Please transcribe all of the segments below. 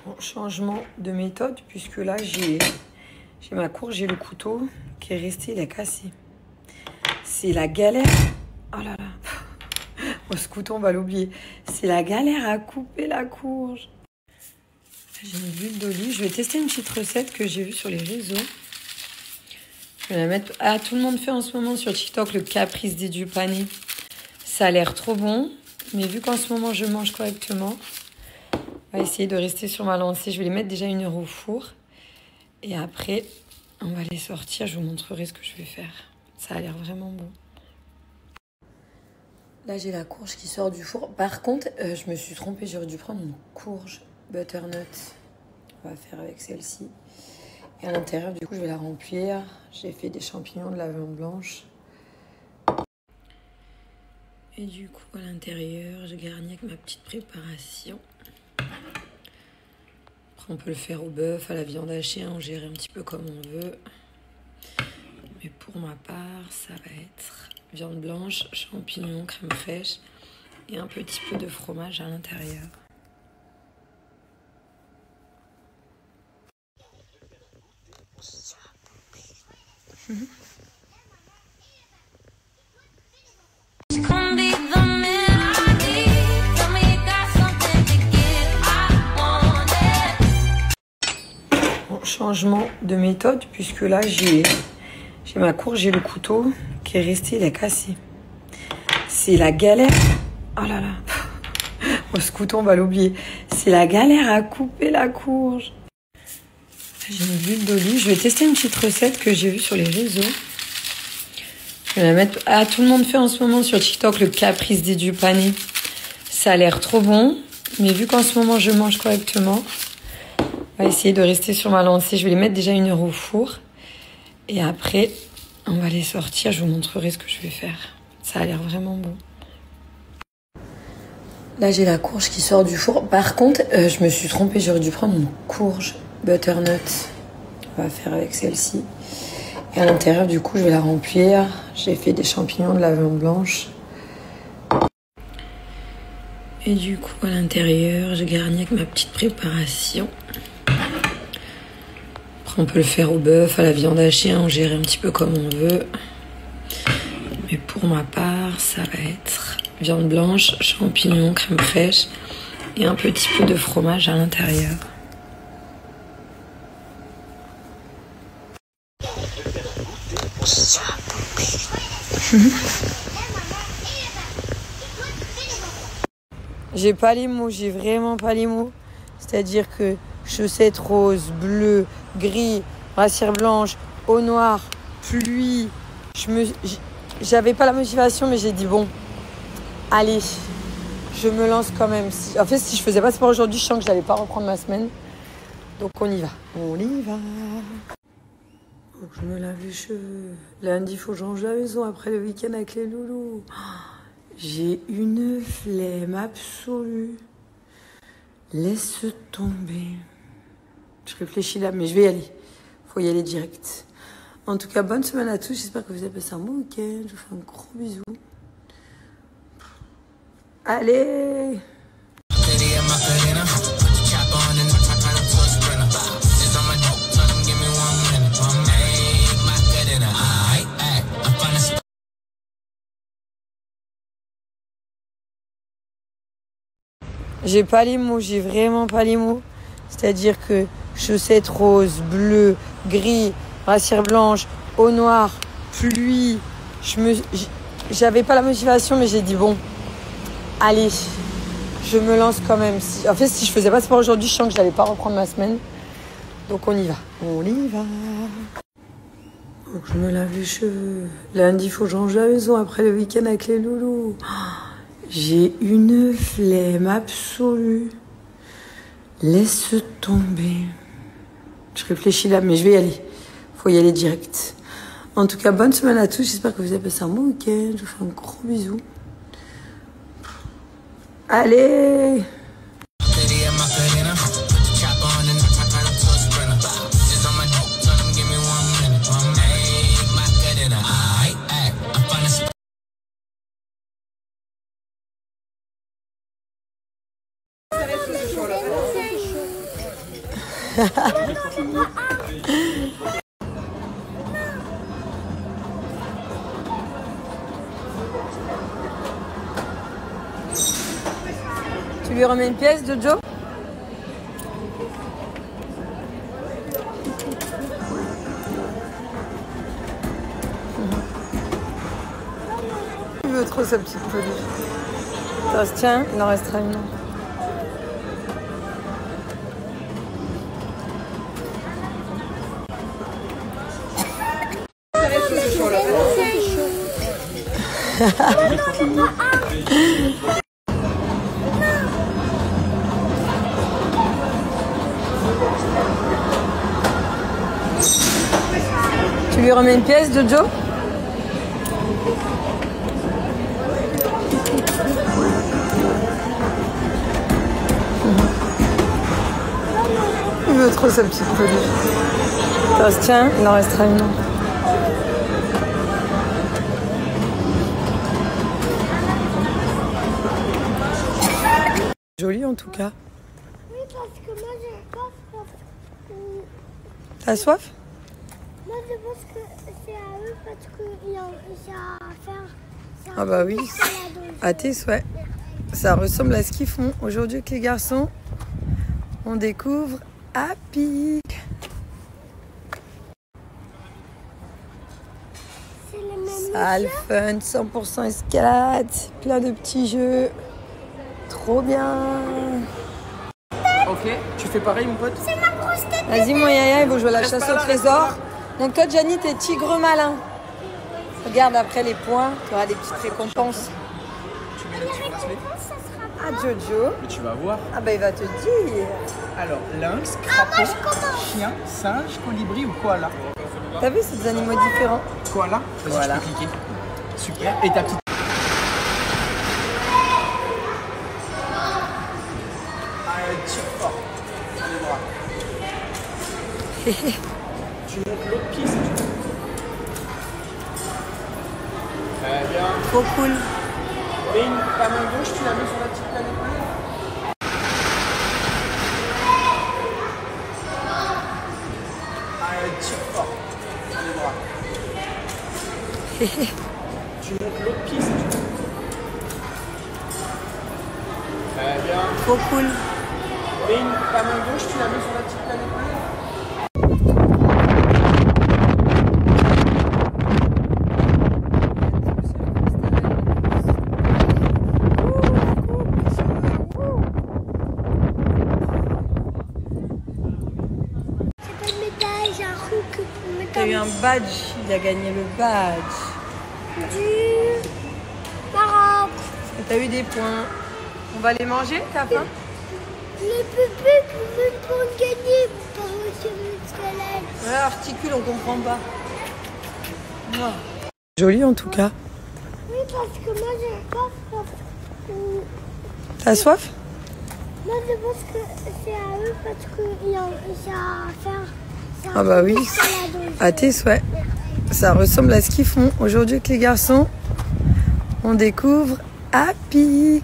Bon, changement de méthode, puisque là j'ai ma courge et le couteau qui est resté, il est cassé. C'est la galère. Oh là là. Oh, ce couteau, on va l'oublier. C'est la galère à couper la courge. J'ai une huile d'olive. Je vais tester une petite recette que j'ai vue sur les réseaux. Je vais la mettre. Ah, tout le monde fait en ce moment sur TikTok le caprice du pané. Ça a l'air trop bon. Mais vu qu'en ce moment je mange correctement, on va essayer de rester sur ma lancée. Je vais les mettre déjà 1 heure au four. Et après, on va les sortir. Je vous montrerai ce que je vais faire. Ça a l'air vraiment bon. Là, j'ai la courge qui sort du four. Par contre, je me suis trompée. J'aurais dû prendre une courge butternut. On va faire avec celle-ci. Et à l'intérieur, du coup, je vais la remplir. J'ai fait des champignons, de la viande blanche. Et du coup, à l'intérieur, je garnis avec ma petite préparation. Après, on peut le faire au bœuf, à la viande hachée, on gère un petit peu comme on veut. Mais pour ma part, ça va être viande blanche, champignons, crème fraîche et un petit peu de fromage à l'intérieur. Bon, changement de méthode, puisque là j'ai ma courge et le couteau qui est resté, il est cassé. C'est la galère. Oh là là. Oh, ce couteau, on va l'oublier. C'est la galère à couper la courge. J'ai une huile d'olive. Je vais tester une petite recette que j'ai vue sur les réseaux. Je vais la mettre. Ah, tout le monde fait en ce moment sur TikTok le caprice du pané. Ça a l'air trop bon. Mais vu qu'en ce moment je mange correctement, on va essayer de rester sur ma lancée. Je vais les mettre déjà 1 heure au four. Et après, on va les sortir. Je vous montrerai ce que je vais faire. Ça a l'air vraiment bon. Là, j'ai la courge qui sort du four. Par contre, je me suis trompée. J'aurais dû prendre une courge butternut. On va faire avec celle-ci. Et à l'intérieur, du coup, je vais la remplir. J'ai fait des champignons, de la viande blanche. Et du coup, à l'intérieur, je garnis avec ma petite préparation. Après, on peut le faire au bœuf, à la viande hachée, on gère un petit peu comme on veut. Mais pour ma part, ça va être viande blanche, champignons, crème fraîche et un petit peu de fromage à l'intérieur. J'ai pas les mots, j'ai vraiment pas les mots. C'est-à-dire que chaussettes roses, bleues, gris, brassière blanche, eau noire, pluie. J'avais pas la motivation, mais j'ai dit bon, allez, je me lance quand même. En fait, si je faisais pas sport aujourd'hui, je sens que j'allais pas reprendre ma semaine. Donc on y va. On y va. Faut que je me lave les cheveux. Lundi, il faut que je range la maison après le week-end avec les loulous. J'ai une flemme absolue. Laisse tomber. Je réfléchis là, mais je vais y aller. Faut y aller direct. En tout cas, bonne semaine à tous. J'espère que vous avez passé un bon week-end. Je vous fais un gros bisou. Allez! J'ai pas les mots, j'ai vraiment pas les mots. C'est-à-dire que chaussettes roses, bleues, gris, brassière blanche, eau noire, pluie. J'avais pas la motivation, mais j'ai dit bon, allez, je me lance quand même. En fait, si je faisais pas sport aujourd'hui, je sens que j'allais pas reprendre ma semaine. Donc on y va. On y va. Faut que je me lave les cheveux. Lundi, il faut que je range la maison après le week-end avec les loulous. J'ai une flemme absolue. Laisse tomber. Je réfléchis là, mais je vais y aller. Faut y aller direct. En tout cas, bonne semaine à tous. J'espère que vous avez passé un bon week-end. Je vous fais un gros bisou. Allez! Tu lui remets une pièce, Jojo? Il veut trop sa petite peluche. Ça se tient, il en restera une. Tu lui remets une pièce, Jojo? Il veut trop sa petite peluche. Ça se tient, il en restera une. Joli en tout cas. Oui, parce que moi j'ai soif. T'as soif? Moi je pense que c'est à eux parce qu'il y a à faire. Ah bah oui, à tes souhaits. Ça ressemble à ce qu'ils font aujourd'hui avec les garçons. On découvre Happy. C'est les mêmes. Salle fun, 100% escalade, plein de petits jeux. Trop bien. Ok, tu fais pareil mon pote? C'est ma grosse tête. Vas-y mon yaya, il faut jouer à la chasse au trésor. Donc toi Gianni, t'es tigre malin. Regarde après les points, tu auras des petites récompenses. Tu mets le petit bracelet? Ça sera Ah Jojo. Mais tu vas voir. Ah bah il va te dire. Alors, lynx, crapaud, chien, singe, colibri ou koala? T'as vu, c'est des animaux différents. Koala? Vas-y, Voilà. tu peux cliquer. Super. Et ta petite... tire fort. Les bras. Tu montes l'autre pied si tu veux. Très bien. Trop cool. Mets ta main gauche, tu la mets sur la petite plaque d'épaule. Tire fort. Les bras. Tu montes l'autre pied si tu veux. Très bien. Trop cool. Mets ta main gauche, tu la mets sur la petite plaque d'épaule. C'est pas une médaille, j'ai un hook. T'as eu un badge, il a gagné le badge. Du Maroc. Et t'as eu des points. On va les manger, t'as faim? Les bébés même pour gagner. Pour sur le squelette. Ouais, articule, on comprend pas. Non. Joli en tout cas. Oui, parce que moi j'ai soif. T'as soif? Moi je pense que c'est à eux parce qu'il y a à faire. Ah bah oui, à tes souhaits. Ça ressemble à ce qu'ils font aujourd'hui avec les garçons. On découvre Happy.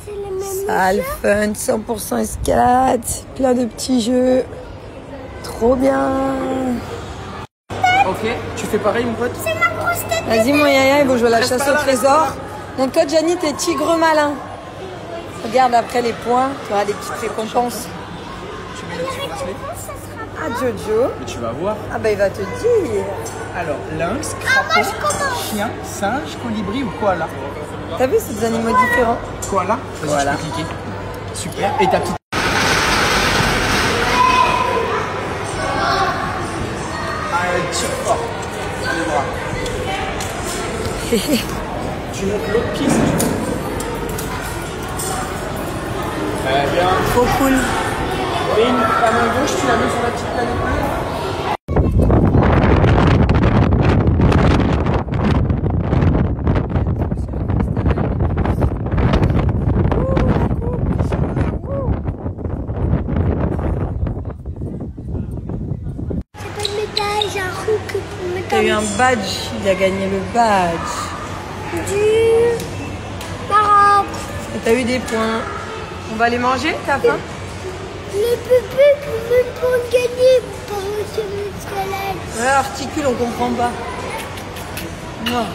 C'est les mêmes. Salle fun, 100% escalade, plein de petits jeux. Trop bien. Ok, tu fais pareil mon pote? C'est ma grosse tête. Vas-y mon yaya, il faut jouer à la chasse au trésor. Donc toi Gianni, t'es tigre malin. Regarde après les points, tu auras des petites récompenses. Tu mets le petit bracelet? Ça sera Ah Jojo. Mais tu vas voir. Ah bah il va te dire. Alors, lynx, crapaud, chien, singe, colibri ou koala? T'as vu, c'est des animaux différents. Koala? Vas-y, Voilà. tu peux cliquer. Super. Et ta petite... tire fort. Les bras. Tu montes l'autre pied si tu veux. Très bien. Trop cool. Mets ta main gauche, tu la mets sur la petite plaque d'épaule. C'est pas une médaille, j'ai un hook. T'as eu un badge, il a gagné le badge. Du Maroc. Et t'as eu des points. On va les manger, t'as faim? Les bébés qui veulent pas gagner par sur l'escalade. Ouais, articule, on comprend pas. Non.